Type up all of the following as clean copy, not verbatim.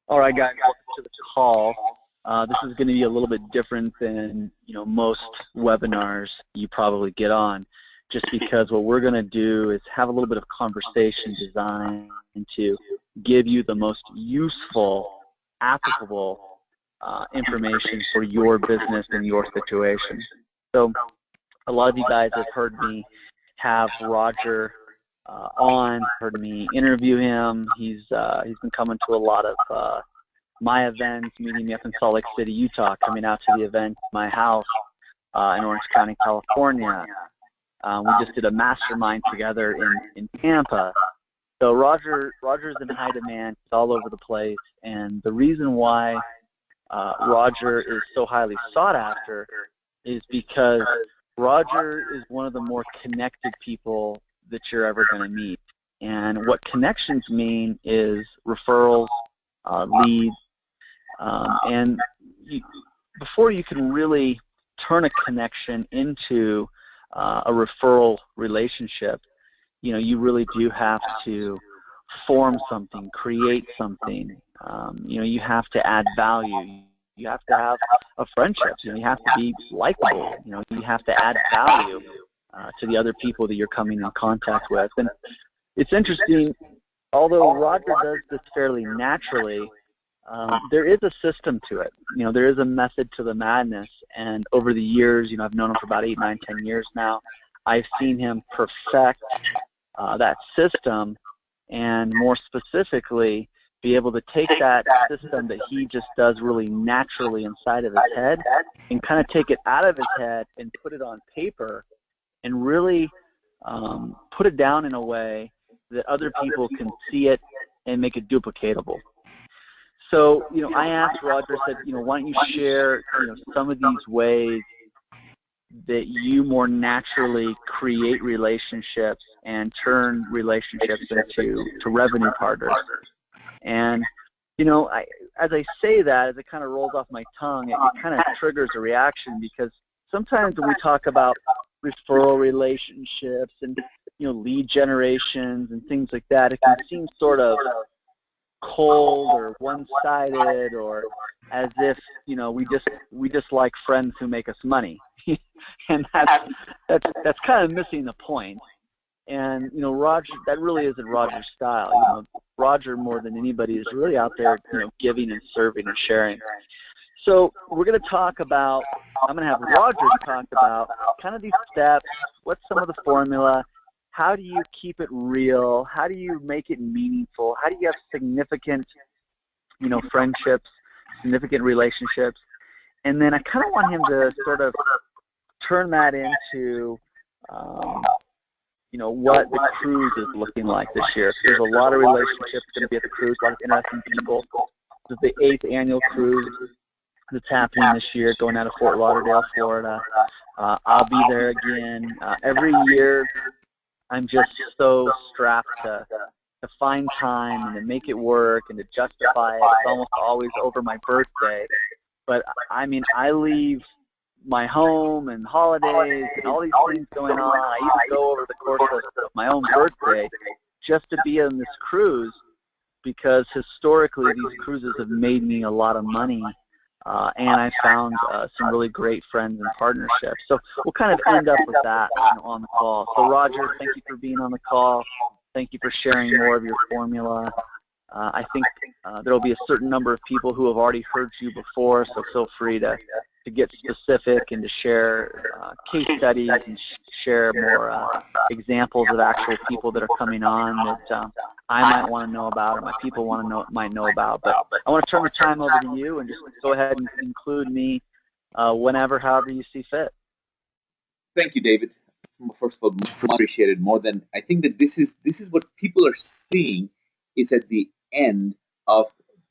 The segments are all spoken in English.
All right, guys, welcome to the call. This is going to be a little bit different than most webinars you probably get on, just because what we're going to do is have a little bit of conversation designed to give you the most useful, applicable information for your business and your situation. So a lot of you guys have heard me have Roger heard me interview him. He's been coming to a lot of my events, meeting me up in Salt Lake City, Utah, coming out to the event at my house in Orange County, California. We just did a mastermind together in Tampa. So Roger's in high demand. He's all over the place, and the reason why Roger is so highly sought after is because Roger is one of the more connected people that you're ever going to meet. And what connections mean is referrals, leads, and before you can really turn a connection into a referral relationship, you really do have to form something, create something. You have to add value. You have to have a friendship. You have to be likable. You have to add value to the other people that you're coming in contact with. And it's interesting, although Roger does this fairly naturally, there is a system to it. There is a method to the madness. And over the years, I've known him for about 8, 9, 10 years now. I've seen him perfect that system, and more specifically, be able to take that system that he just does really naturally inside of his head and kind of take it out of his head and put it on paper and really put it down in a way that other people can see it and make it duplicatable. So, I asked Roger, said, why don't you share, some of these ways that you more naturally create relationships and turn relationships into revenue partners. And, as I say that, as it kind of rolls off my tongue, it kind of triggers a reaction, because sometimes when we talk about referral relationships and, lead generations and things like that, it can seem sort of cold or one-sided, or as if we just like friends who make us money. And that's kind of missing the point. And Roger, that really isn't Roger's style. Roger, more than anybody, is really out there giving and serving and sharing. So we're going to talk about, I'm going to have Roger talk about kind of these steps, what's some of the formula, how do you keep it real, how do you make it meaningful, how do you have significant friendships, significant relationships. And then I kind of want him to sort of turn that into what the cruise is looking like this year. There's a lot of relationships going to be at the cruise, a lot of interesting people. This is the 8th annual cruise that's happening this year, going out of Fort Lauderdale, Florida. I'll be there again. Every year, I'm just so strapped to find time and to make it work and to justify it. It's almost always over my birthday. But, I leave my home and holidays and all these things going on. I even go over the course of my own birthday just to be on this cruise, because historically these cruises have made me a lot of money, and I found some really great friends and partnerships. So we'll kind of end up with that on the call. So Roger, thank you for being on the call. Thank you for sharing more of your formula. I think there will be a certain number of people who have already heard you before, so feel free to get specific and to share case studies and share more examples of actual people that are coming on that I might want to know about, or my people might know about. But I want to turn the time over to you and just go ahead and include me whenever, however you see fit. Thank you, David. First of all, much appreciated. More than I think that this is what people are seeing is at the end of,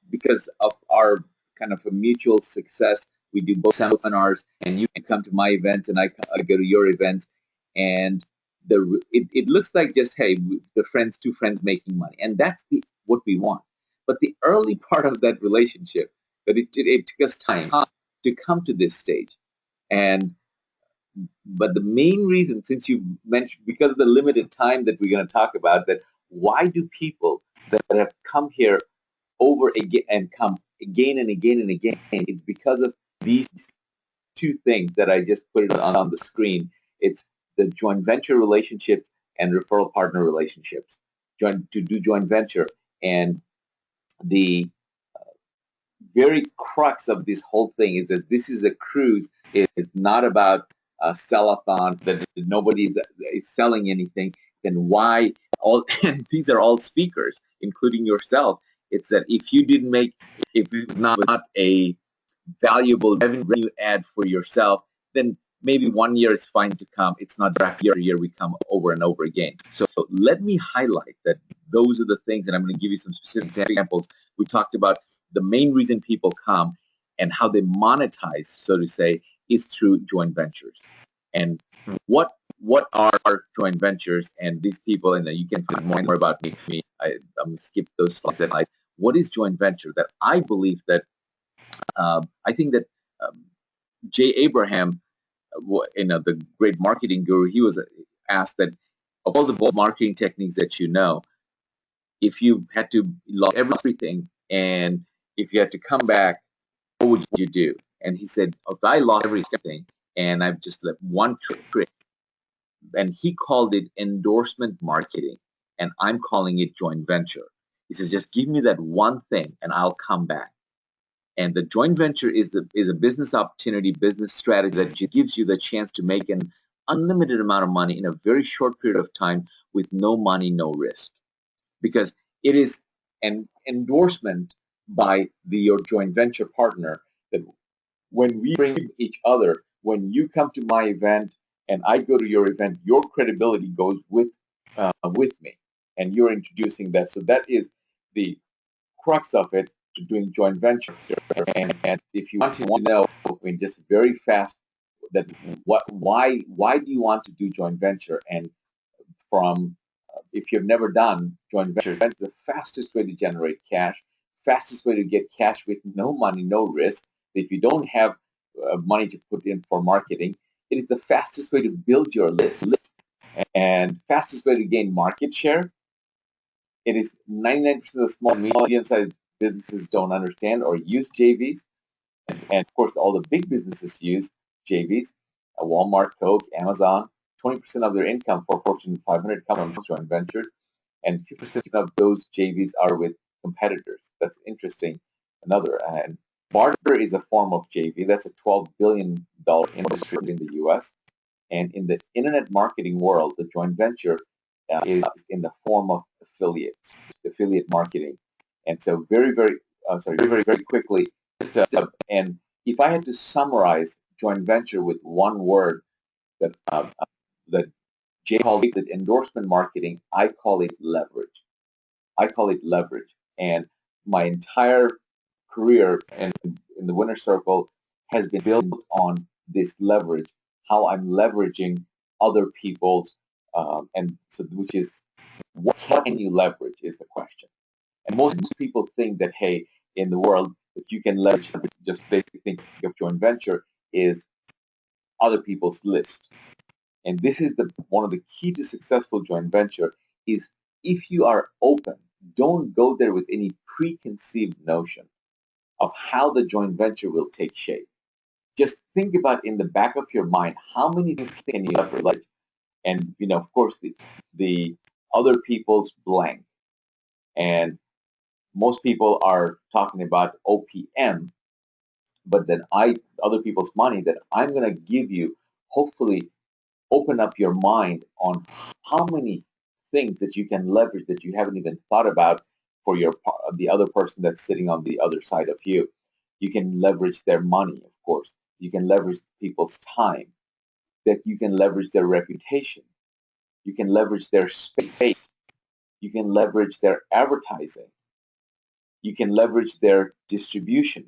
because of our kind of a mutual success. We do both seminars, and you can come to my events, and I go to your events, and it looks like just, hey, two friends making money, and that's what we want. But the early part of that relationship, but it took us time to come to this stage, but the main reason, since you mentioned, because of the limited time that we're going to talk about, that why do people that have come here over again and come again and again and again. It's because of these two things that I just put it on the screen. It's the joint venture relationships and referral partner relationships. To do joint venture, and the very crux of this whole thing is that this is a cruise. It is not about a sell-a-thon, that nobody is selling anything. Then why all? And these are all speakers, including yourself. It's that if you didn't make, if it's not a valuable revenue add for yourself, then maybe 1 year is fine to come. It's not after year we come over and over again. So let me highlight that those are the things, and I'm going to give you some specific examples. We talked about the main reason people come and how they monetize, so to say, is through joint ventures. And what are joint ventures? And these people, and you can find more about me. I'm going to skip those slides. What is joint venture? That I believe that I think that Jay Abraham, the great marketing guru, he was asked that of all the marketing techniques that you know, if you had to lose everything and if you had to come back, what would you do? And he said, if I lost everything and I've just left one trick, and he called it endorsement marketing, and I'm calling it joint venture. He says, just give me that one thing and I'll come back. And the joint venture is a business opportunity, business strategy that gives you the chance to make an unlimited amount of money in a very short period of time with no money, no risk. Because it is an endorsement by your joint venture partner that when we bring each other, when you come to my event and I go to your event, your credibility goes with me, and you're introducing that. So that is the crux of it, to doing joint venture. And if you want to know, I mean, just very fast, that why do you want to do joint venture? And from if you've never done joint ventures, that's the fastest way to generate cash, fastest way to get cash with no money, no risk. If you don't have money to put in for marketing, it is the fastest way to build your list and fastest way to gain market share. It is 99% of the small and medium-sized businesses don't understand or use JVs. And of course, all the big businesses use JVs. Walmart, Coke, Amazon, 20% of their income for Fortune 500 comes from joint ventures, and 50% of those JVs are with competitors. That's interesting. And barter is a form of JV. That's a $12 billion industry in the U.S. And in the internet marketing world, the joint venture is in the form of affiliate marketing. And so very quickly, and if I had to summarize joint venture with one word that Jay called it endorsement marketing, I call it leverage. And my entire career in the winner circle has been built on this leverage, how I'm leveraging other people's, and so which is, what can you leverage is the question. And most people think that, hey, in the world that you can leverage, just basically think of joint venture is other people's list. And this is one of the key to successful joint venture is, if you are open, don't go there with any preconceived notion of how the joint venture will take shape. Just think about in the back of your mind, how many things can you leverage? And of course, the other people's blank. And most people are talking about OPM, but then other people's money that I'm going to give you, hopefully open up your mind on how many things that you can leverage that you haven't even thought about for the other person that's sitting on the other side of you. You can leverage their money, of course. You can leverage people's time. That you can leverage their reputation. You can leverage their space. You can leverage their advertising. You can leverage their distribution.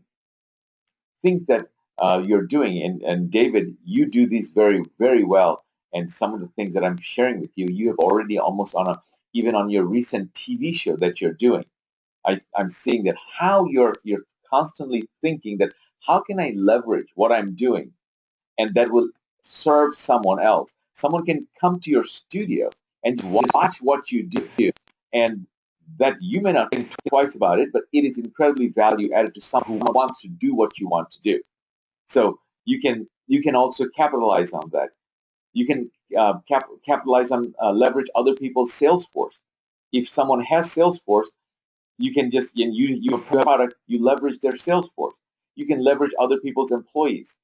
Things that you're doing, and David, you do these very, very well. And some of the things that I'm sharing with you, you have already almost even on your recent TV show that you're doing. I'm seeing that how you're constantly thinking that, how can I leverage what I'm doing, and that will serve someone else. Someone can come to your studio and watch what you do, and that you may not think twice about it, but it is incredibly value added to someone who wants to do what you want to do. So you can also capitalize on that. You can capitalize on leverage other people's Salesforce. If someone has Salesforce, you can just you have a product, you leverage their Salesforce. You can leverage other people's employees.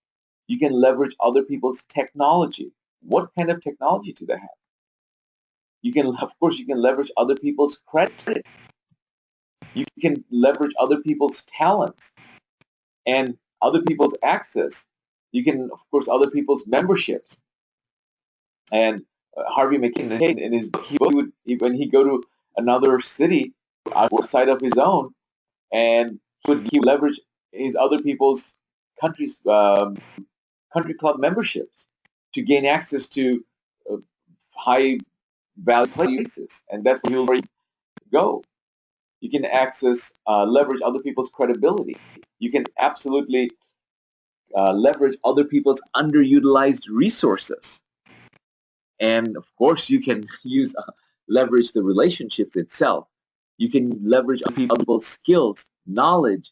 You can leverage other people's technology. What kind of technology do they have? You can, of course, you can leverage other people's credit. You can leverage other people's talents and other people's access. You can, of course, other people's memberships. And Harvey McKay, in his book, when he go to another city outside of his own, and he would leverage his other people's countries, country club memberships to gain access to high value places, and that's where he'll go. You can leverage other people's credibility. You can absolutely leverage other people's underutilized resources. And of course, you can leverage the relationships itself. You can leverage other people's skills, knowledge,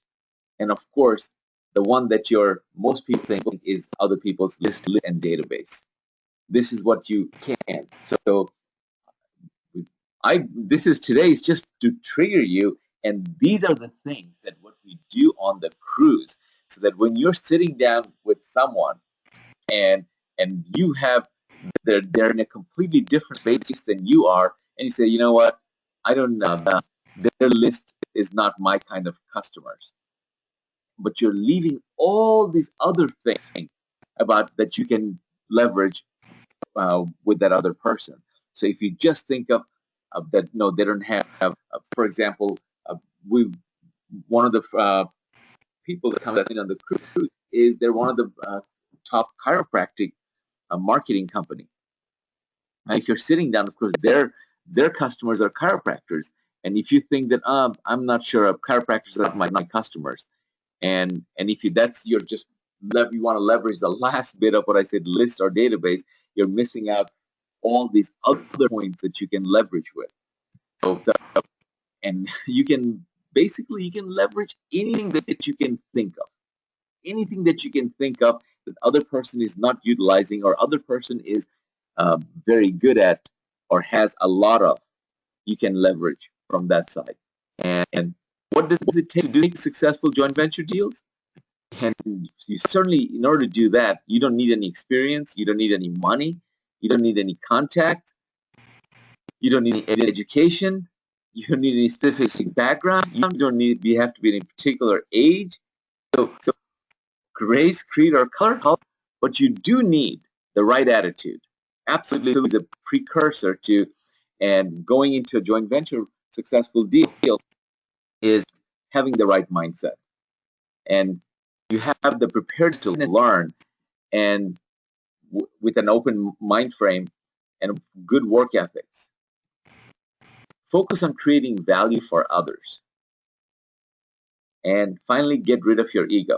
and of course, the one that most people think is other people's list and database. This is what you can. So this is today is just to trigger you, and these are the things that what we do on the cruise, so that when you're sitting down with someone and you have they're in a completely different space than you are, and you say, you know what, I don't know, their list is not my kind of customers, but you're leaving all these other things about that you can leverage with that other person. So if you just think of that, no, they don't have, for example, we one of the people that comes in on the cruise is they're one of the top chiropractic marketing company. Now, if you're sitting down, of course, their customers are chiropractors, and if you think that I'm not sure, chiropractors are not my customers, and if that's you're just you want to leverage the last bit of what I said, list or database, you're missing out all these other points that you can leverage with. So and you can leverage anything that you can think of, anything that you can think of that other person is not utilizing or other person is very good at or has a lot of, you can leverage from that side. And what does it take to do successful joint venture deals? And you certainly, in order to do that, you don't need any experience, you don't need any money, you don't need any contact, you don't need any education, you don't need any specific background, you don't need, you have to be in a particular age, so race, creed, or color, but you do need the right attitude. Absolutely is a precursor to, and going into a joint venture successful deal is having the right mindset. And you have the prepared to learn, and with an open mind frame and good work ethics. Focus on creating value for others. And finally, get rid of your ego.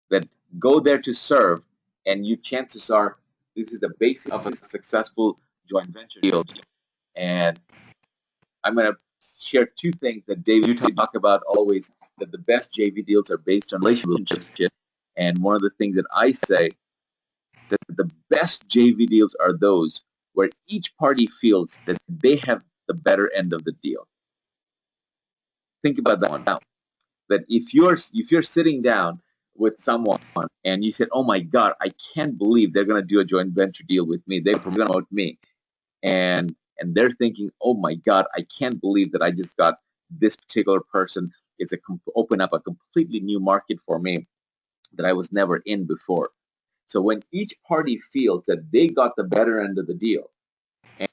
That go there to serve, and you chances are this is the basic of a successful joint venture deal. And I'm going to share two things that David, you talk about always, that the best JV deals are based on relationships. And one of the things that I say, that the best JV deals are those where each party feels that they have the better end of the deal. Think about that one now. That if you're sitting down with someone and you said, oh my God, I can't believe they're going to do a joint venture deal with me, they're promote me, and they're thinking, oh my God, I can't believe that I just got this particular person. It's open up a completely new market for me that I was never in before. So when each party feels that they got the better end of the deal,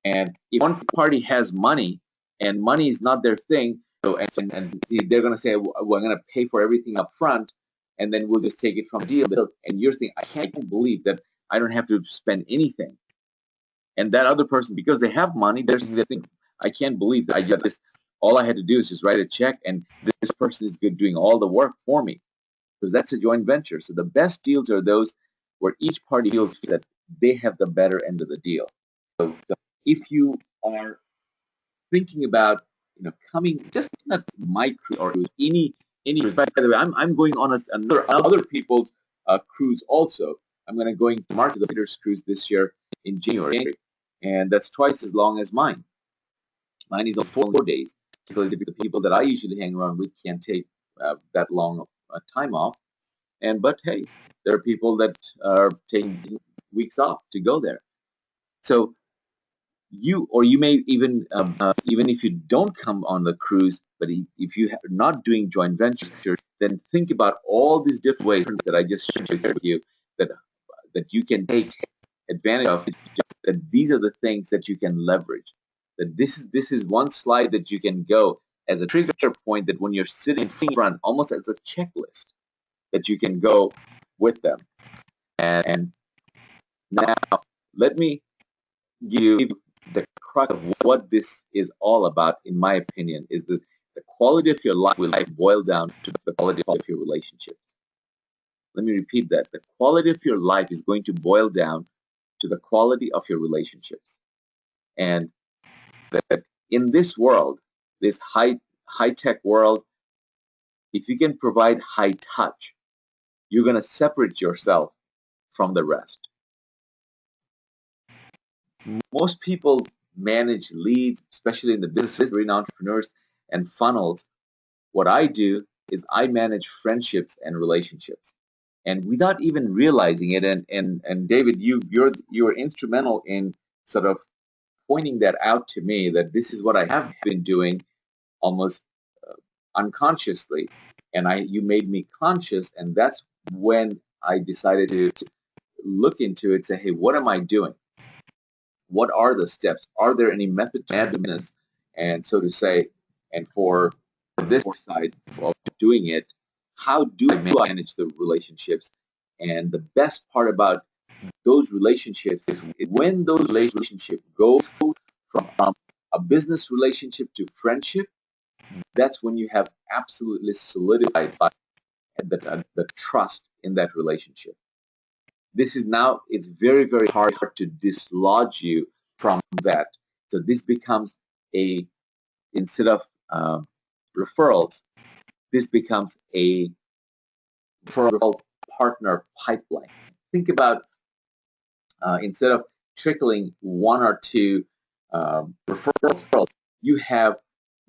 and if one party has money and money is not their thing, so and they're going to say, well, I'm going to pay for everything up front, and then we'll just take it from deal. And you're thinking, I can't believe that I don't have to spend anything. And that other person, because they have money, they're thinking, I can't believe that I got this. All I had to do is just write a check, and this person is good doing all the work for me. So that's a joint venture. So the best deals are those where each party feels that they have the better end of the deal. So if you are thinking about coming, just not my cruise or any cruise. By the way, I'm going on another other people's cruise also. I'm going to to Market the Leaders cruise this year in January, and that's twice as long as mine. Mine is on 4 days. Typically, the people that I usually hang around with can't take that long time off. But hey, there are people that are taking weeks off to go there. So you may even even if you don't come on the cruise, but if you are not doing joint ventures, then think about all these different ways that I just shared with you that you can take advantage of. That these are the things that you can leverage. That this is one slide that you can go as a trigger point, that when you're sitting in front, almost as a checklist, that you can go with them. And now let me give you the crux of what this is all about. In my opinion, is that the quality of your life will boil down to the quality of your relationships. Let me repeat that. The quality of your life is going to boil down to the quality of your relationships. And that in this world, this high-tech world, if you can provide high touch, you're going to separate yourself from the rest. Most people manage leads, especially in the business, arena, entrepreneurs, and funnels. What I do is I manage friendships and relationships, and without even realizing it. And David, you were instrumental in sort of pointing that out to me, that this is what I have been doing almost unconsciously, and you made me conscious, and that's when I decided to look into it, say, hey, what am I doing? What are the steps? Are there any method to madness? And so to say, and for this side of doing it, how do I manage the relationships? And the best part about those relationships is when those relationships go from a business relationship to friendship, that's when you have absolutely solidified the trust in that relationship. This is now, it's very, very hard to dislodge you from that. So this becomes instead of referrals, this becomes a referral partner pipeline. Think about instead of trickling one or two referrals, you have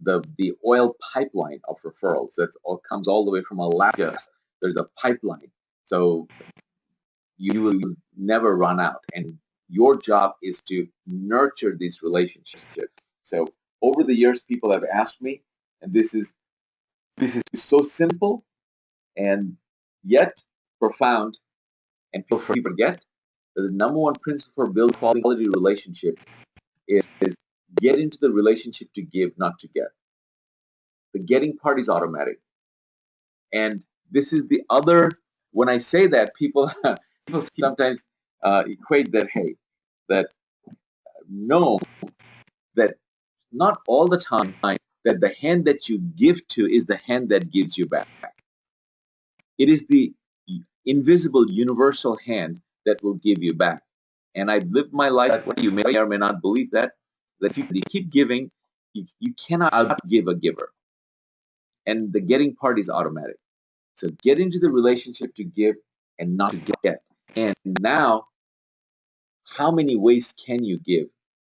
the oil pipeline of referrals that comes all the way from Alaska. There's a pipeline, so you will never run out, and your job is to nurture these relationships. So over the years, people have asked me, and this is so simple and yet profound, and people forget that the number one principle for building quality relationship is get into the relationship to give, not to get. The getting part is automatic. And this is the other, when I say that, people sometimes equate that, hey, that know that not all the time that the hand that you give to is the hand that gives you back. It is the invisible universal hand that will give you back. And I've lived my life, you may or may not believe that if you keep giving, you cannot outgive a giver. And the getting part is automatic. So get into the relationship to give and not to get. And now, how many ways can you give?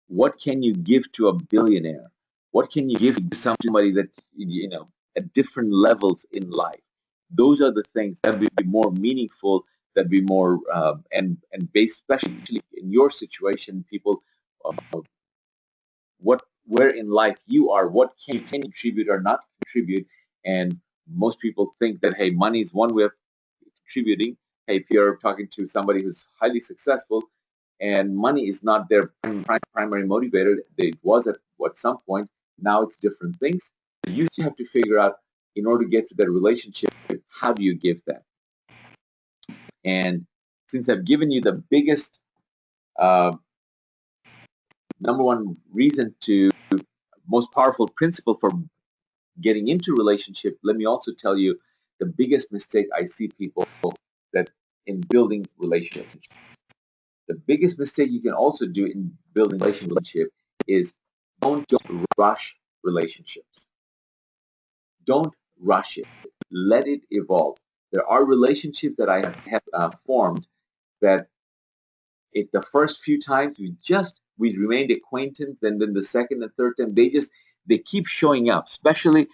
What can you give to a billionaire? What can you give to somebody that, at different levels in life? Those are the things that will be more meaningful, that be more and based, especially in your situation, people, where in life you are, what can you contribute or not contribute. And most people think that, hey, money is one way of contributing. Hey, if you're talking to somebody who's highly successful and money is not their primary motivator, it was at some point, now it's different things. You have to figure out, in order to get to that relationship, how do you give that? And since I've given you the biggest number one reason to most powerful principle for getting into relationship, let me also tell you the biggest mistake I see people that in building relationships. The biggest mistake you can also do in building relationship is don't rush relationships. Don't rush it. Let it evolve. There are relationships that I have formed that the first few times we remained acquaintance, and then the second and third time they keep showing up, especially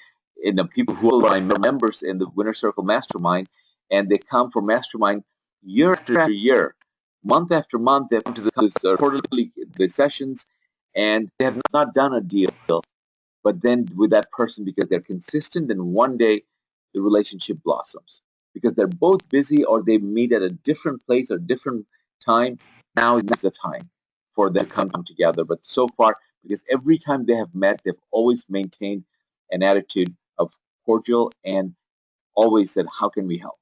in the people who are my members in the Winner Circle Mastermind, and they come for Mastermind year after year, month after month. They come to quarterly the sessions, and they have not done a deal. But then with that person, because they're consistent, then one day the relationship blossoms because they're both busy or they meet at a different place or different time. Now is the time for them to come together. But so far, because every time they have met, they've always maintained an attitude of cordial and always said, "How can we help?"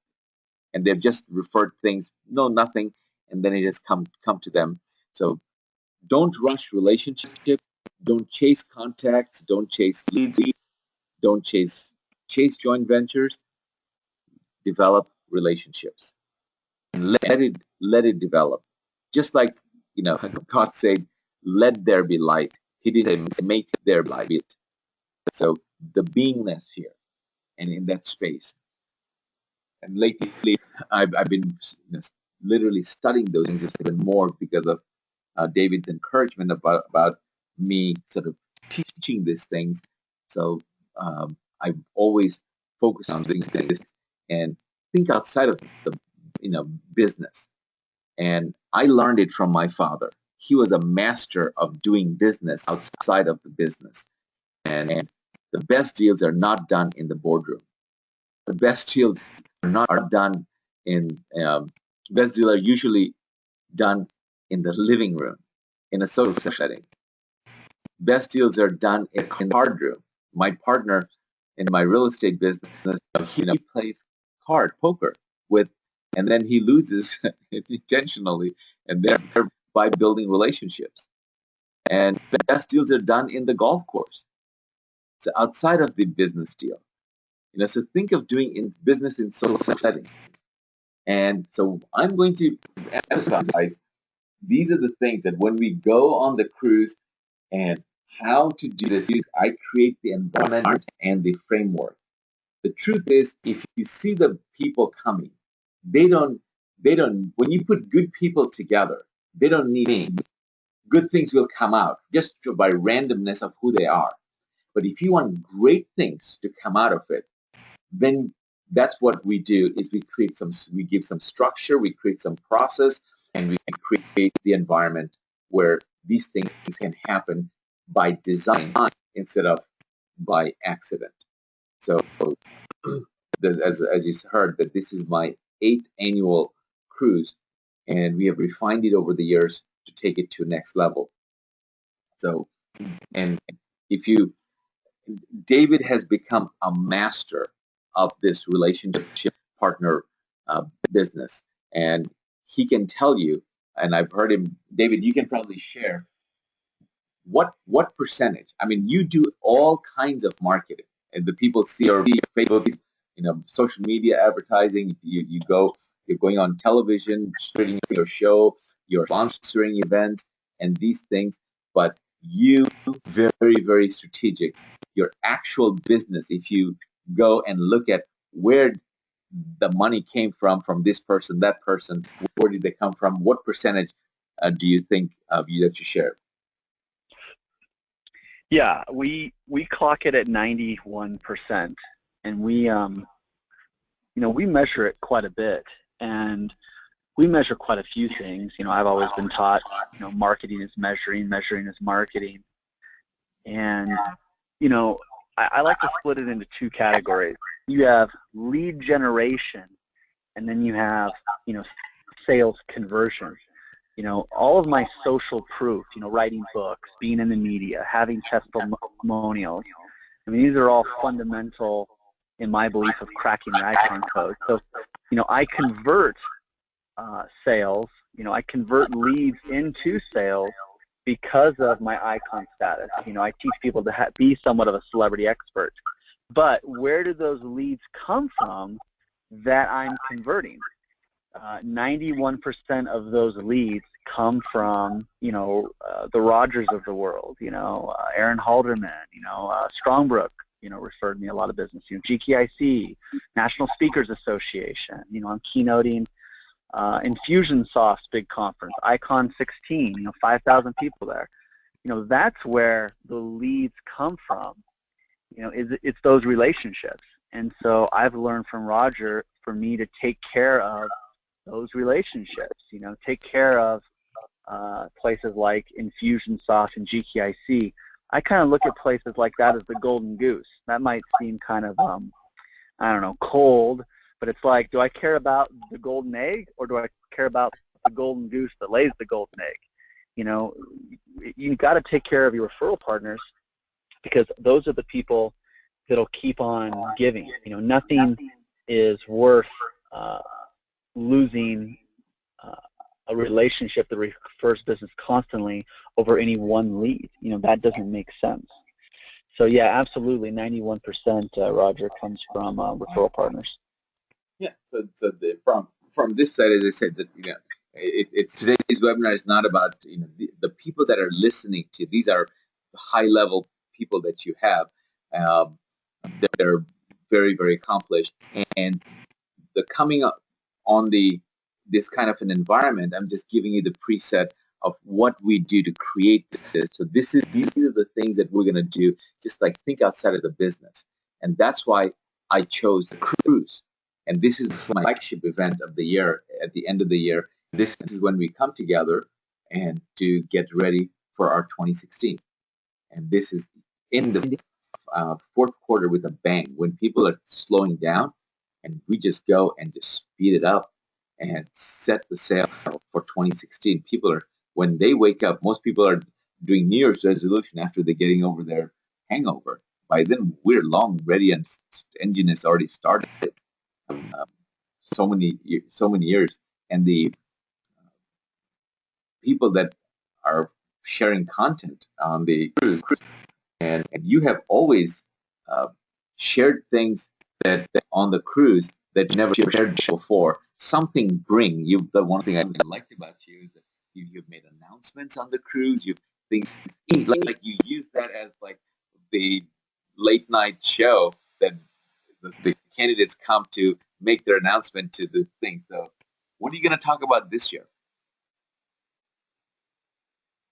And they've just referred things, no, nothing, and then it has come to them. So don't rush relationships. Don't chase contacts. Don't chase leads. Don't chase joint ventures. Develop relationships and let it develop. Just like God said, "Let there be light." He didn't say, "Make there be light." So the beingness here and in that space. And lately, I've been literally studying those things even more because of David's encouragement about me sort of teaching these things. So I always focus on things like this and think outside of the business. And I learned it from my father. He was a master of doing business outside of the business. And the best deals are not done in the boardroom. The best deals are done in best deals are usually done in the living room, in a social setting. Best deals are done in the card room. My partner in my real estate business, he plays poker with, and then he loses intentionally, and thereby building relationships. And the best deals are done in the golf course. So outside of the business deal, so think of doing in business in social settings. And so I'm going to emphasize these are the things that when we go on the cruise and how to do this, I create the environment and the framework. The truth is, if you see the people coming, they don't, when you put good people together, they don't need me. Good things will come out just by randomness of who they are. But if you want great things to come out of it, then that's what we do is we give some structure, we create some process, and we create the environment where these things can happen by design instead of by accident. So as you heard, that this is my 8th annual cruise, and we have refined it over the years to take it to next level. So, and if you, David has become a master of this relationship partner business, and he can tell you, and I've heard him, David, you can probably share what percentage. I mean, you do all kinds of marketing, and the people see your Facebook, social media advertising. You're going on television, creating your show, you're sponsoring events, and these things. But you very, very strategic. Your actual business, if you go and look at where the money came from this person, that person, where did they come from? What percentage do you think that you share? Yeah, we clock it at 91%, and we we measure it quite a bit, and we measure quite a few things. I've always been taught, marketing is measuring is marketing, and I like to split it into two categories. You have lead generation, and then you have sales conversion. All of my social proof, writing books, being in the media, having testimonials, these are all fundamental in my belief of cracking the icon code. So, I convert sales, I convert leads into sales because of my icon status. I teach people to be somewhat of a celebrity expert. But where do those leads come from that I'm converting? 91% of those leads come from, the Rogers of the world, Aaron Halderman, Strongbrook, referred me a lot of business, GKIC, National Speakers Association, I'm keynoting Infusionsoft's big conference, Icon 16, 5,000 people there. That's where the leads come from. It's those relationships. And so I've learned from Roger for me to take care of those relationships, take care of places like Infusionsoft and GKIC. I kind of look at places like that as the golden goose. That might seem kind of, cold, but it's like, do I care about the golden egg, or do I care about the golden goose that lays the golden egg? You've got to take care of your referral partners, because those are the people that'll keep on giving. Nothing is worth losing a relationship that refers business constantly over any one lead. That doesn't make sense. So yeah, absolutely, 91%, Roger, comes from referral partners. Yeah. So from this side, as I said, that it's today's webinar is not about the people that are listening to. These are high level people that you have. They're very, very accomplished, and the coming up on this kind of an environment, I'm just giving you the preset of what we do to create this. So these are the things that we're going to do, just like think outside of the business. And that's why I chose the cruise. And this is my flagship event of the year. At the end of the year, this is when we come together and to get ready for our 2016. And this is in the fourth quarter with a bang, when people are slowing down, and we just go and just speed it up and set the sail for 2016. People are, when they wake up, most people are doing New Year's resolution after they're getting over their hangover. By then, we're long ready and engine has already started. So many years, and the people that are sharing content on the cruise, and you have always shared things that on the cruise that you never shared before. Something bring you. The one thing I liked about you is that you've made announcements on the cruise. You've things like you use that as like the late night show that the candidates come to make their announcement to the thing. So, what are you going to talk about this year?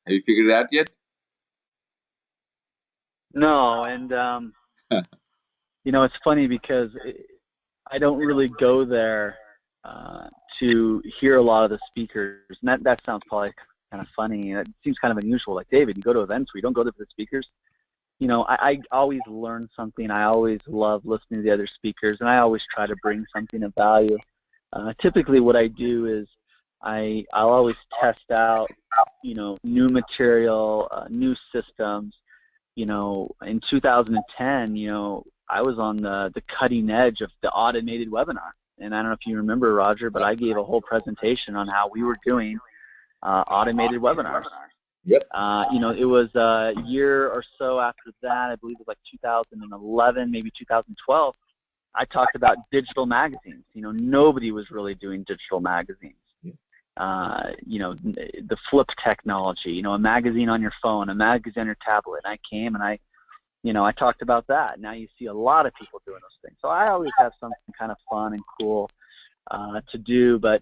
Have you figured it out yet? No, and it's funny because I don't really go there to hear a lot of the speakers, and that sounds probably kind of funny. It seems kind of unusual. Like, David, you go to events where you don't go to the speakers. I always learn something. I always love listening to the other speakers, and I always try to bring something of value. Typically, what I do is I'll always test out, new material, new systems. In 2010, I was on the cutting edge of the automated webinar. And I don't know if you remember, Roger, but I gave a whole presentation on how we were doing automated webinars. Yep. It was a year or so after that, I believe it was like 2011, maybe 2012, I talked about digital magazines. Nobody was really doing digital magazines. The flip technology, a magazine on your phone, a magazine on your tablet. And I came and I talked about that. Now you see a lot of people doing those things. So I always have something kind of fun and cool to do. But,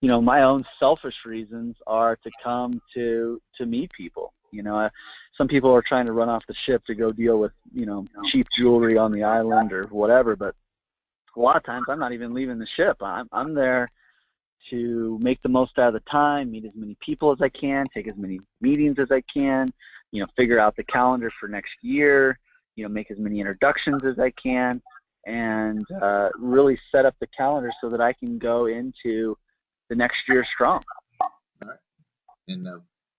my own selfish reasons are to come to meet people. Some people are trying to run off the ship to go deal with, cheap jewelry on the island or whatever. But a lot of times I'm not even leaving the ship. I'm there to make the most out of the time, meet as many people as I can, take as many meetings as I can, figure out the calendar for next year, make as many introductions as I can, and really set up the calendar so that I can go into the next year strong. All right. And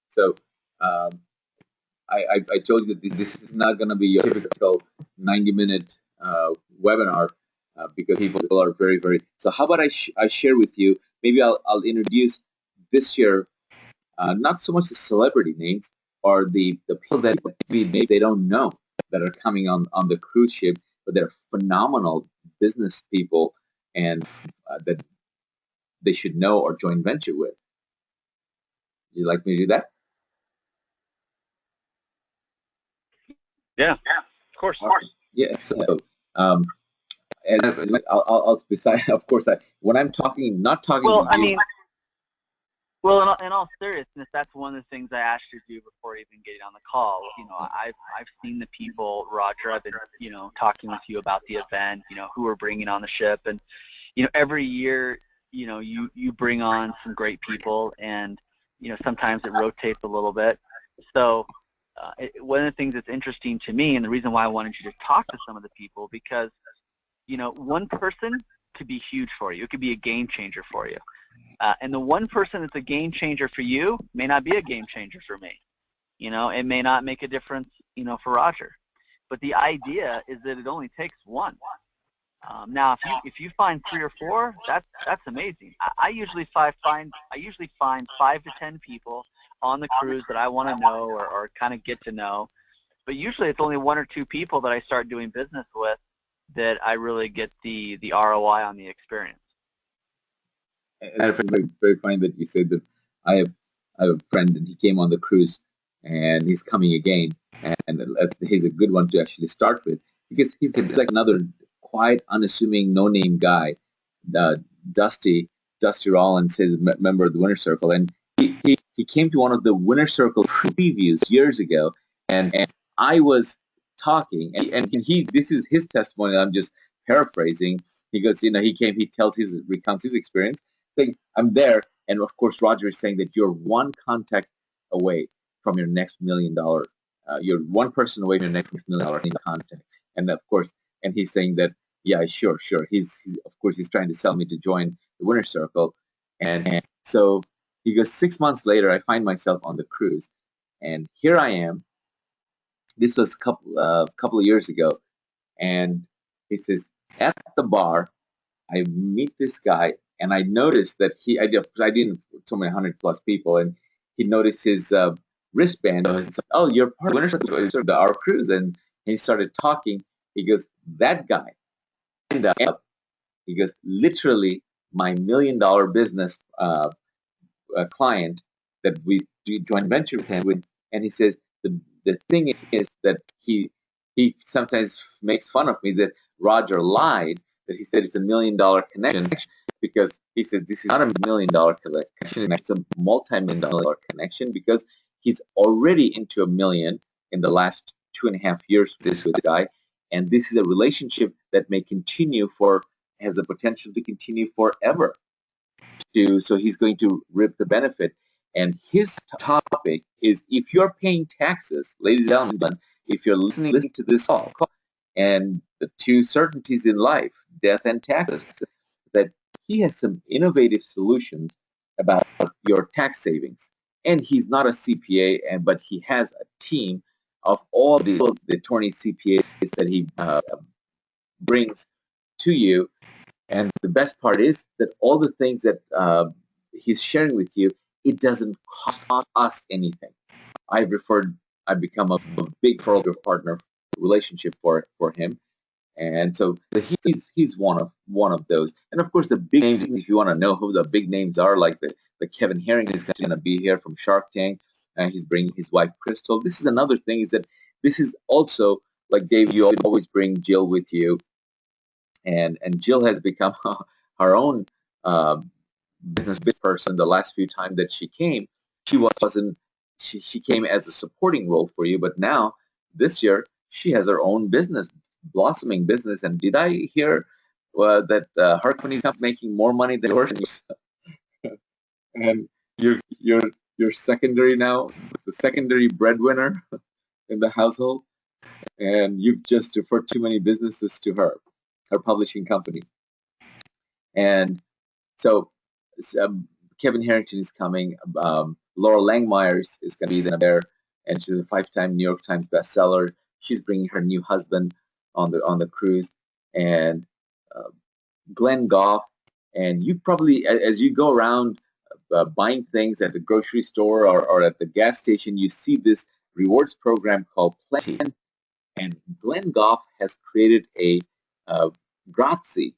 so I told you that this is not going to be your typical 90-minute webinar because people are very, very. So how about I share with you? Maybe I'll introduce this year not so much the celebrity names or the people that maybe they don't know that are coming on the cruise ship, but they're phenomenal business people and that they should know or joint venture with. you like me to do that? Yeah, of course. Awesome. Yeah. So, um, and I'll beside, of course, when I'm talking, not talking Well, to I you. mean, well, in all seriousness, that's one of the things I asked you to do before even getting on the call. I've seen the people, Roger. I've been talking with you about the event. Who we're bringing on the ship, and every year, you bring on some great people, and sometimes it rotates a little bit. So one of the things that's interesting to me, and the reason why I wanted you to talk to some of the people, because one person could be huge for you. It could be a game changer for you. And the one person that's a game changer for you may not be a game changer for me. It may not make a difference, for Roger. But the idea is that it only takes one. Now, if you find 3 or 4, that's amazing. I usually find 5 to 10 people on the cruise that I want to know or kind of get to know. But usually it's only 1 or 2 people that I start doing business with that I really get the ROI on the experience. And I find it very, very funny that you said that I have, I have a friend and he came on the cruise and he's coming again. And he's a good one to actually start with because he's like another quiet, unassuming, no-name guy, uh, Dusty, Dusty Rollins, his member of the Winner Circle. And he came to one of the Winner Circle previews years ago. And I was talking, and he, this is his testimony. I'm just paraphrasing. He goes, he came, he recounts his experience saying, I'm there. And of course, Roger is saying that you're one contact away from your next $1 million. You're one person away from your next $1 million in contact. And of course, and he's saying that, yeah, sure. He's of course, he's trying to sell me to join the Winner Circle. And so he goes, 6 months later, I find myself on the cruise. And here I am. This was a couple of years ago. And he says, at the bar, I meet this guy, and I noticed that I didn't so many 100+ people, and he noticed his wristband. And said, oh, you're part of our cruise, and he started talking. He goes, that guy, and he goes, literally my $1 million business client that we do joint venture with him with, and he says the thing is that he sometimes makes fun of me that Roger lied, that he said it's $1 million connection, because he says this is not $1 million connection, it's a multi-million-dollar connection, because he's already into $1 million in the last 2.5 years with this guy, and this is a relationship that may continue has the potential to continue forever. So he's going to reap the benefit. And his topic is, if you're paying taxes, ladies and gentlemen, if you're listening to this call, and the two certainties in life, death and taxes, that he has some innovative solutions about your tax savings. And he's not a CPA, but he has a team of all the attorney CPAs that he brings to you. And the best part is that all the things that he's sharing with you, it doesn't cost us anything. I've become a big partner relationship for him. And so he's one of those. And of course, the big names, if you want to know who the big names are, like the Kevin Harrington is going to be here from Shark Tank. He's bringing his wife, Crystal. This is another thing, is that this is also, like Dave, you always bring Jill with you, and Jill has become her own business person. The last few times that she came, she wasn't. She came as a supporting role for you, but now this year she has her own business, blossoming business. And did I hear that her company is making more money than yours? And you're secondary now, the secondary breadwinner in the household, and you've just referred too many businesses to her publishing company. And so Kevin Harrington is coming. Laura Langmeyer is going to be there, and she's a 5-time New York Times bestseller. She's bringing her new husband on the cruise, and Glenn Goff. And you probably, as you go around buying things at the grocery store or at the gas station, you see this rewards program called Plenty. And Glenn Goff has created a Grazie,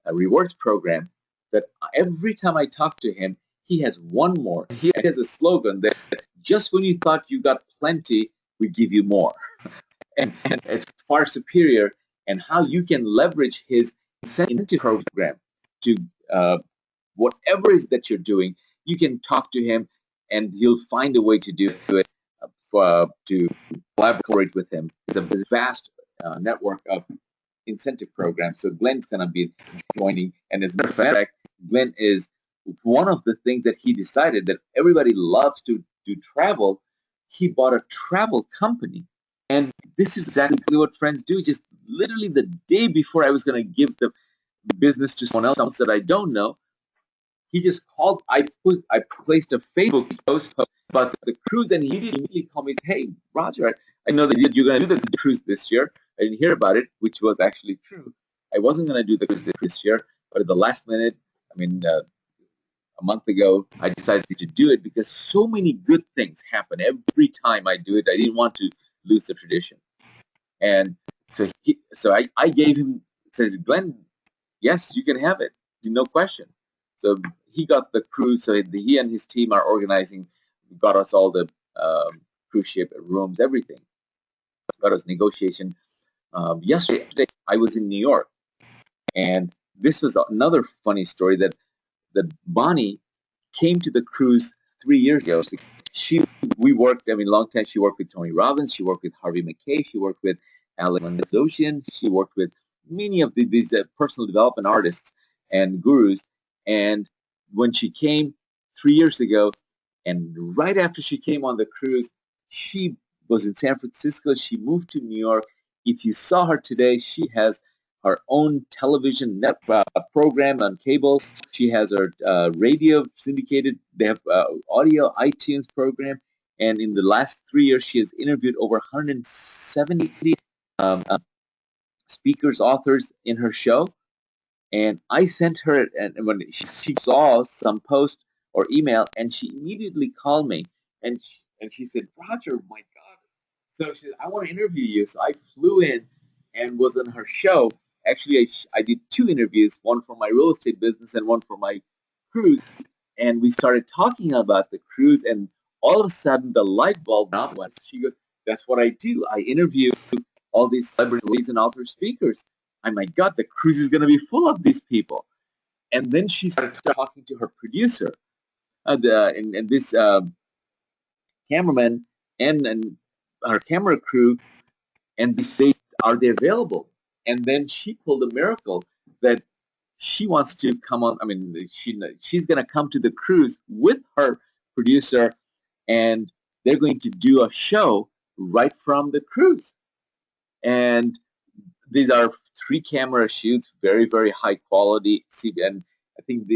a rewards program, that every time I talk to him, he has one more. He has a slogan that just when you thought you got plenty, we give you more. And it's far superior, and how you can leverage his incentive program to whatever it is that you're doing, you can talk to him and he'll find a way to do it to collaborate with him. It's a vast network of incentive programs. So Glenn's going to be joining, and as a matter of fact, Glenn is one of the things that he decided that everybody loves to travel. He bought a travel company, and this is exactly what friends do. Just literally the day before I was going to give the business to someone else that I don't know, he just called. I placed a Facebook post about the cruise, and he immediately called me and said, "Hey, Roger, I know that you're going to do the cruise this year. I didn't hear about it," which was actually true. I wasn't going to do the cruise this year, but at the last minute, I mean, a month ago, I decided to do it because so many good things happen every time I do it. I didn't want to lose the tradition, and I gave him, says, Glenn, yes, you can have it, no question. So he got the cruise. So he and his team are organizing, got us all the cruise ship rooms, everything. Got us negotiation. Yesterday, I was in New York, and this was another funny story that Bonnie came to the cruise 3 years ago. So we worked. I mean, long time. She worked with Tony Robbins. She worked with Harvey Mackay. She worked with Alan Ocean. She worked with many of these personal development artists and gurus. And when she came 3 years ago, and right after she came on the cruise, she was in San Francisco. She moved to New York. If you saw her today, she has her own television program on cable. She has her radio syndicated. They have audio iTunes program. And in the last 3 years, she has interviewed over 170 um, speakers, authors in her show. And I sent her, and when she saw some post or email, and she immediately called me, and she said, Roger, my God. So she said, I want to interview you. So I flew in and was on her show. Actually, I did 2 interviews, one for my real estate business and one for my cruise. And we started talking about the cruise, and all of a sudden the light bulb went off. She goes, that's what I do. I interview all these celebrities and author speakers. Oh my God, the cruise is going to be full of these people. And then she started talking to her producer, and this cameraman and her camera crew, and they say, are they available? And then she pulled a miracle that she wants to come on. I mean, she's going to come to the cruise with her producer, and they're going to do a show right from the cruise. And these are 3 camera shoots, very, very high quality. And I think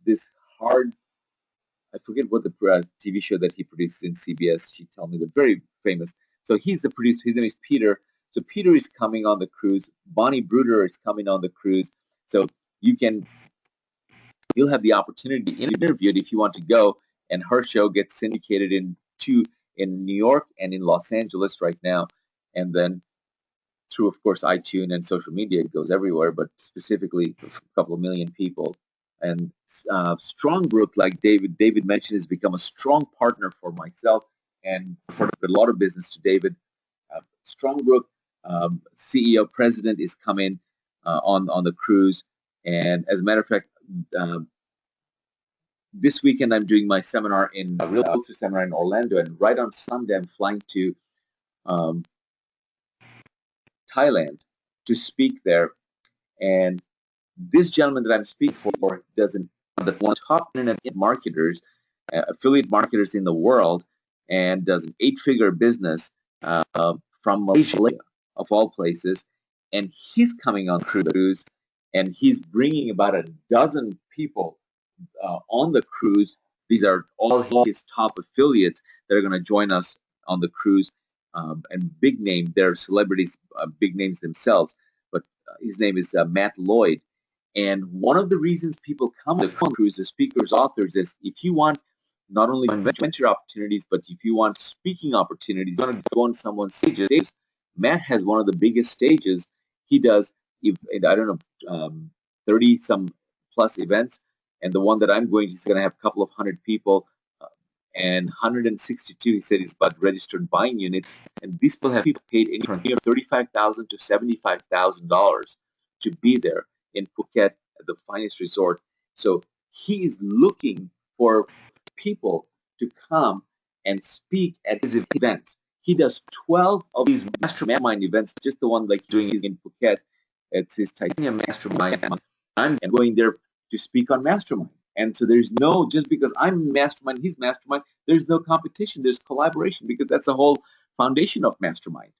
this hard, I forget what the TV show that he produces in CBS. She told me, the very famous. So he's the producer. His name is Peter. So Peter is coming on the cruise. Bonnie Bruder is coming on the cruise. So you'll have the opportunity to interview it if you want to go. And her show gets syndicated in New York and in Los Angeles right now, and then through, of course, iTunes and social media, it goes everywhere, but specifically a couple of million people. And strong growth, like David mentioned, has become a strong partner for myself and for a lot of business to David. Strong growth CEO president is coming on the cruise, and as a matter of fact, this weekend I'm doing my seminar in Real Estate Seminar in Orlando, and right on Sunday I'm flying to Thailand to speak there. And this gentleman that I'm speaking for does the one top internet marketers, affiliate marketers in the world, and does an 8-figure business from Malaysia, of all places. And he's coming on cruise, and he's bringing about a dozen people on the cruise. These are all his top affiliates that are going to join us on the cruise, and big name. They're celebrities, big names themselves. But his name is Matt Lloyd. And one of the reasons people come to the cruise as speakers, authors, is if you want not only venture opportunities, but if you want speaking opportunities, you want to go on someone's stages. Matt has one of the biggest stages. He does, I don't know, 30 some plus events, and the one that I'm going to is going to have a couple of hundred people, and 162, he said, is about registered buying units, and these people have paid anywhere from $35,000 to $75,000 to be there in Phuket at the finest resort. So he is looking for people to come and speak at his events. He does 12 of these mastermind events, just the one like doing in Phuket. It's his Titanium Mastermind. I'm going there to speak on Mastermind. And so there's no, just because I'm Mastermind, he's Mastermind, there's no competition, there's collaboration, because that's the whole foundation of Mastermind.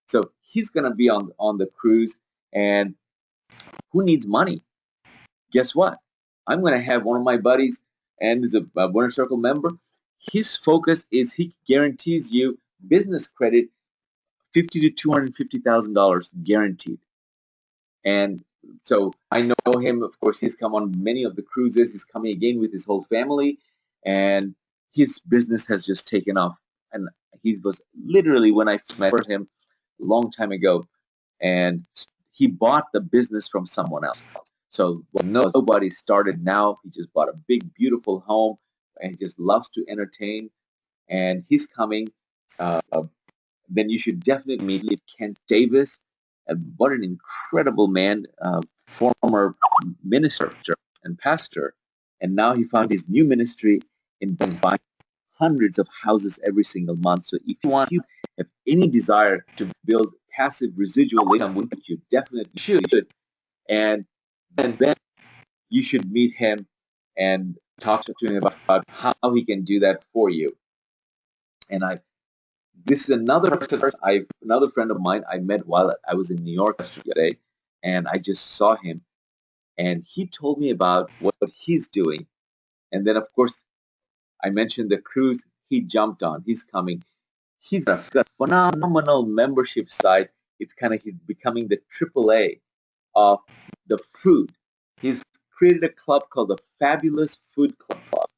So he's going to be on the cruise, and who needs money? Guess what? I'm going to have one of my buddies, and is a Winner Circle member. His focus is he guarantees you business credit, $50,000 to $250,000 guaranteed. And so I know him. Of course, he's come on many of the cruises. He's coming again with his whole family, and his business has just taken off. And he was literally, when I met him a long time ago, and he bought the business from someone else. So nobody started now. He just bought a big, beautiful home, and he just loves to entertain. And he's coming. Then you should definitely meet Kent Davis. And what an incredible man, former minister and pastor. And now he found his new ministry in buying hundreds of houses every single month. So if you have any desire to build passive residual income, which you definitely should, and then you should meet him and talk to him about how he can do that for you. And this is another friend of mine I met while I was in New York yesterday, and I just saw him, and he told me about what he's doing. And then, of course, I mentioned the cruise he jumped on. He's coming. He's got a phenomenal membership site. It's kind of, he's becoming the AAA of the food. He's created a club called the Fabulous Food Club.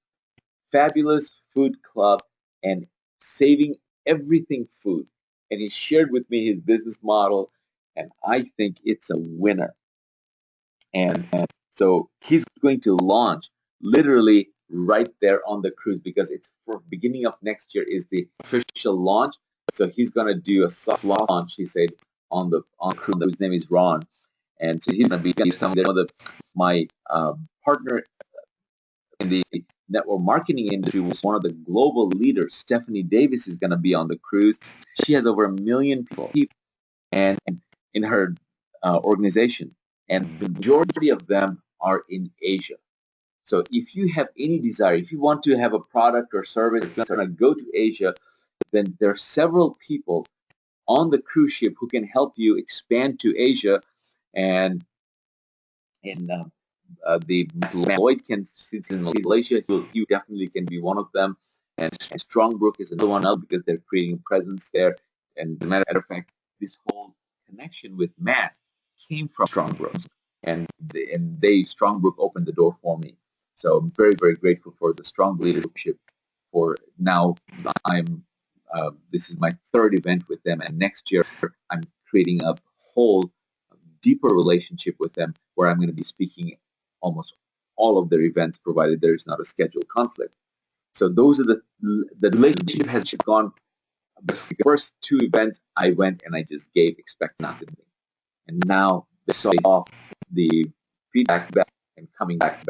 Fabulous Food Club, and saving everything food. And he shared with me his business model, and I think it's a winner. And so he's going to launch literally right there on the cruise, because it's for beginning of next year is the official launch. So he's going to do a soft launch, he said, on cruise, whose name is Ron. And so he's going to be some of my partner in the network marketing industry was one of the global leaders. Stephanie Davis is going to be on the cruise. She has over 1 million people and in her organization, and the majority of them are in Asia. So if you have any desire, if you want to have a product or service, if you want to go to Asia, then there are several people on the cruise ship who can help you expand to Asia. And the Lloyd can sit in Malaysia. He definitely can be one of them. And Strongbrook is another one out, because they're creating a presence there. And as a matter of fact, this whole connection with Matt came from Strongbrook, and Strongbrook opened the door for me. So I'm very, very grateful for the strong leadership. For now, this is my third event with them, and next year I'm creating a whole deeper relationship with them, where I'm going to be speaking almost all of their events, provided there is not a scheduled conflict. So those are the relationship has just gone. The first two events I went and I just gave, expect nothing, and now they saw the feedback back and coming back.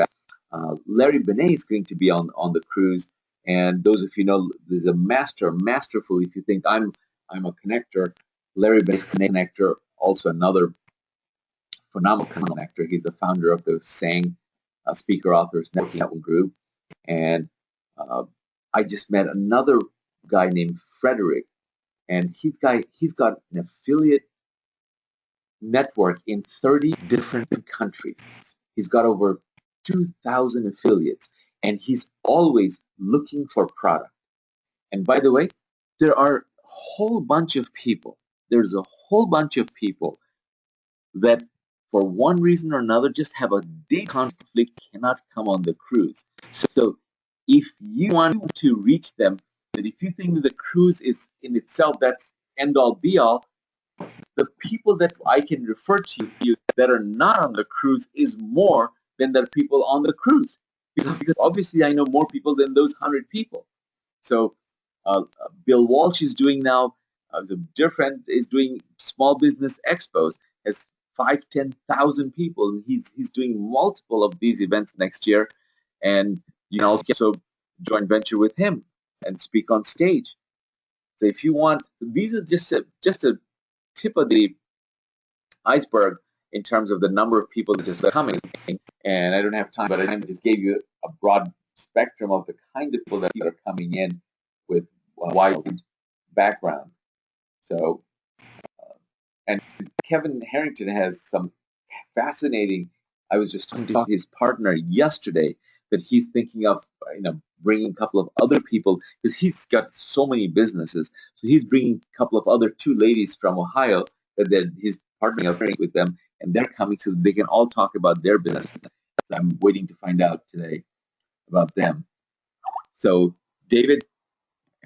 Larry Benet is going to be on the cruise, and those of you know, there's a masterful. If you think I'm a connector, Larry Benet is connector, also another phenomenal connector. He's the founder of the SANG Speaker Authors Networking Group. And I just met another guy named Frederick, and he's got an affiliate network in 30 different countries. He's got over 2,000 affiliates, and he's always looking for product. And by the way, there are a whole bunch of people. There's a whole bunch of people that, for one reason or another, just have a deep conflict, cannot come on the cruise. So if you want to reach them, that if you think that the cruise is in itself, that's end all be all, the people that I can refer to you that are not on the cruise is more than the people on the cruise. Because obviously I know more people than those 100 people. So Bill Walsh is doing now, the dear friend is doing small business expos, has 5,000-10,000 people. He's doing multiple of these events next year, and you can also joint venture with him and speak on stage. So if you want, these are just a tip of the iceberg in terms of the number of people that are coming. And I don't have time, but I just gave you a broad spectrum of the kind of people that are coming in with a wide background. So, and Kevin Harrington has some fascinating. I was just talking to his partner yesterday that he's thinking of, bringing a couple of other people because he's got so many businesses. So he's bringing a couple of other two ladies from Ohio that he's partnering up with them, and they're coming so they can all talk about their business. So I'm waiting to find out today about them. So David,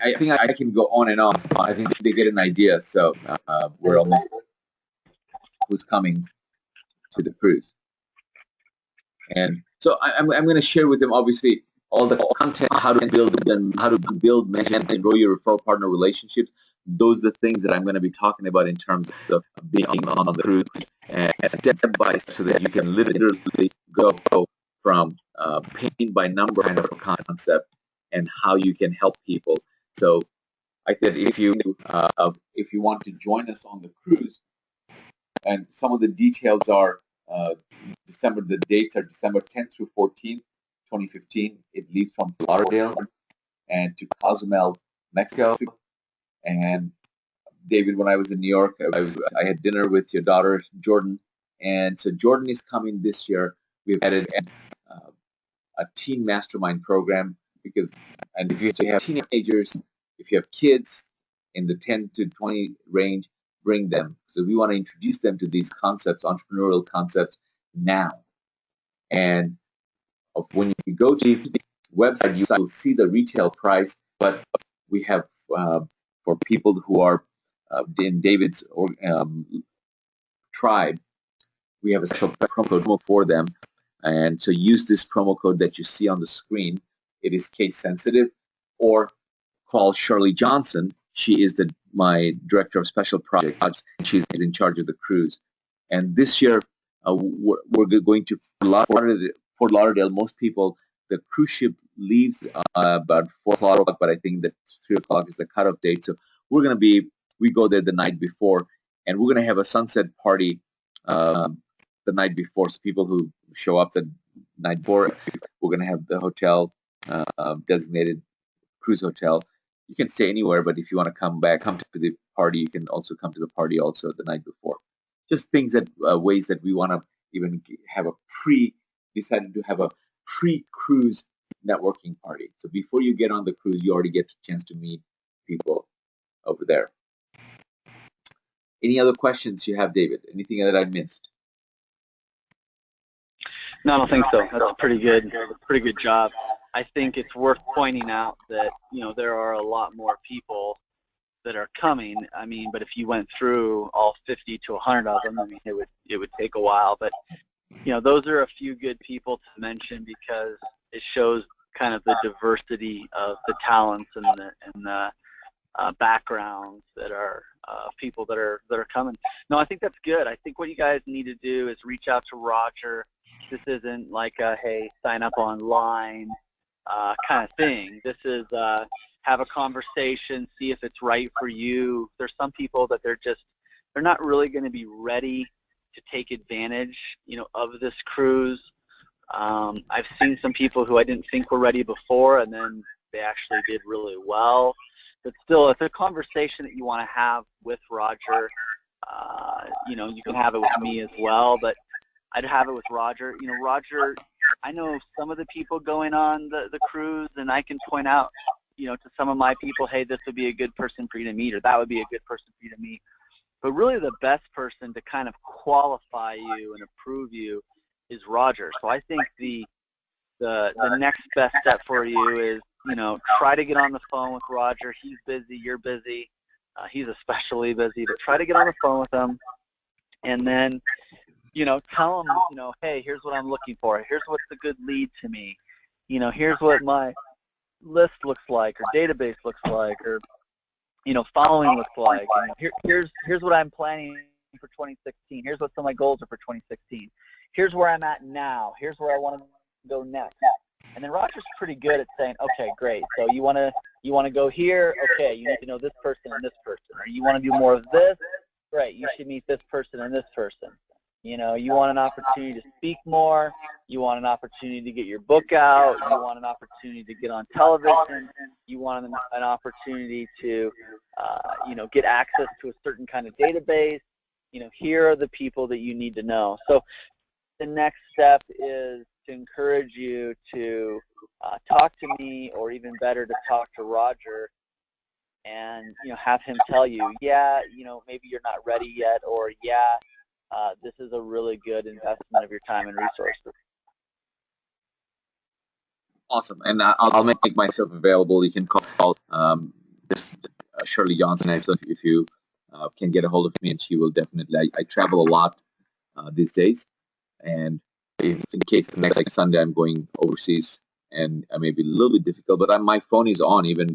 I think I can go on and on. I think they get an idea. So we're almost who's coming to the cruise. And so I'm going to share with them, obviously, all the content, how to build them, how to build, manage, and grow your referral partner relationships. Those are the things that I'm going to be talking about in terms of being on the cruise and step by step so that you can literally go from paint by number kind of concept and how you can help people. So I said if you want to join us on the cruise, and some of the details are the dates are December 10th through 14th, 2015. It leaves from Lauderdale and to Cozumel, Mexico. And David, when I was in New York, I had dinner with your daughter, Jordan. And so Jordan is coming this year. We've added a teen mastermind program and if you have teenagers, if you have kids in the 10 to 20 range, bring them. So we want to introduce them to these concepts, entrepreneurial concepts now. And when you go to the website, you will see the retail price, but we have, for people who are in David's tribe, we have a special promo code for them. And so use this promo code that you see on the screen. It is case sensitive, or call Shirley Johnson. She is my director of special projects, and she's in charge of the cruise. And this year, we're going to Fort Lauderdale. Most people, the cruise ship leaves about 4 o'clock, but I think that 3 o'clock is the cutoff date. So we go there the night before, and we're going to have a sunset party the night before. So people who show up the night before, we're going to have the hotel designated cruise hotel. You can stay anywhere, but if you want to come to the party, you can also come to the party also the night before. Just things ways that we want to even have decided to have a pre-cruise networking party. So before you get on the cruise, you already get a chance to meet people over there. Any other questions you have, David? Anything that I missed? No, I don't think so. That's a pretty good job. I think it's worth pointing out that, there are a lot more people that are coming. I mean, but if you went through all 50 to 100 of them, I mean, it would take a while. But, those are a few good people to mention because it shows kind of the diversity of the talents and the backgrounds that are people that are coming. No, I think that's good. I think what you guys need to do is reach out to Roger. This isn't like a, hey, sign up online kind of thing. This is have a conversation, see if it's right for you. There's some people that they're not really going to be ready to take advantage, of this cruise. I've seen some people who I didn't think were ready before, and then they actually did really well. But still, it's a conversation that you want to have with Roger. You can have it with me as well, but I'd have it with Roger. Roger, I know some of the people going on the cruise, and I can point out, to some of my people, hey, this would be a good person for you to meet, or that would be a good person for you to meet. But really the best person to kind of qualify you and approve you is Roger. So I think the next best step for you is, try to get on the phone with Roger. He's busy, you're busy. He's especially busy, but try to get on the phone with him. And then tell them, hey, here's what I'm looking for. Here's what's a good lead to me. Here's what my list looks like, or database looks like, or following looks like. And here's what I'm planning for 2016. Here's what some of my goals are for 2016. Here's where I'm at now. Here's where I want to go next. And then Roger's pretty good at saying, okay, great. So you want to go here? Okay, you need to know this person and this person. Or you want to do more of this? Great, you should meet this person and this person. You want an opportunity to speak more. You want an opportunity to get your book out. You want an opportunity to get on television. You want an opportunity to, get access to a certain kind of database. Here are the people that you need to know. So the next step is to encourage you to talk to me, or even better, to talk to Roger, and have him tell you, yeah, maybe you're not ready yet, or yeah, this is a really good investment of your time and resources. Awesome, and I'll make myself available. You can call this Shirley Johnson if you can get a hold of me, and she will definitely. I travel a lot these days, and if in case next Sunday I'm going overseas, and I may be a little bit difficult, but my phone is on even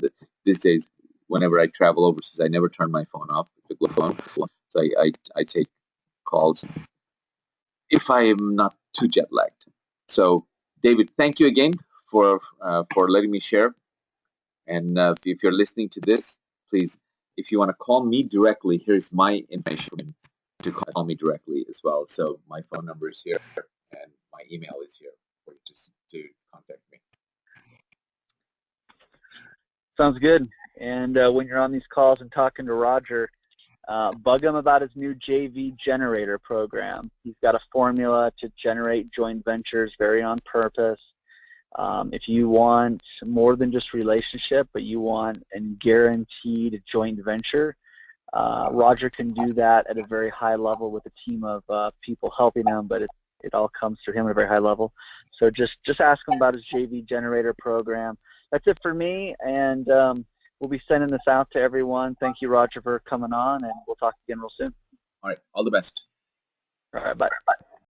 these days. Whenever I travel overseas, I never turn my phone off, the phone. So I take calls if I am not too jet lagged. So David, thank you again for letting me share. And if you're listening to this, please, if you want to call me directly, here's my information to call me directly as well. So my phone number is here, and my email is here for you to contact me. Sounds good. And when you're on these calls and talking to Roger, bug him about his new JV generator program. He's got a formula to generate joint ventures very on purpose. If you want more than just relationship, but you want a guaranteed joint venture, Roger can do that at a very high level with a team of people helping him, but it all comes through him at a very high level. So just ask him about his JV generator program. That's it for me, and we'll be sending this out to everyone. Thank you, Roger, for coming on, and we'll talk again real soon. All right, all the best. All right, bye.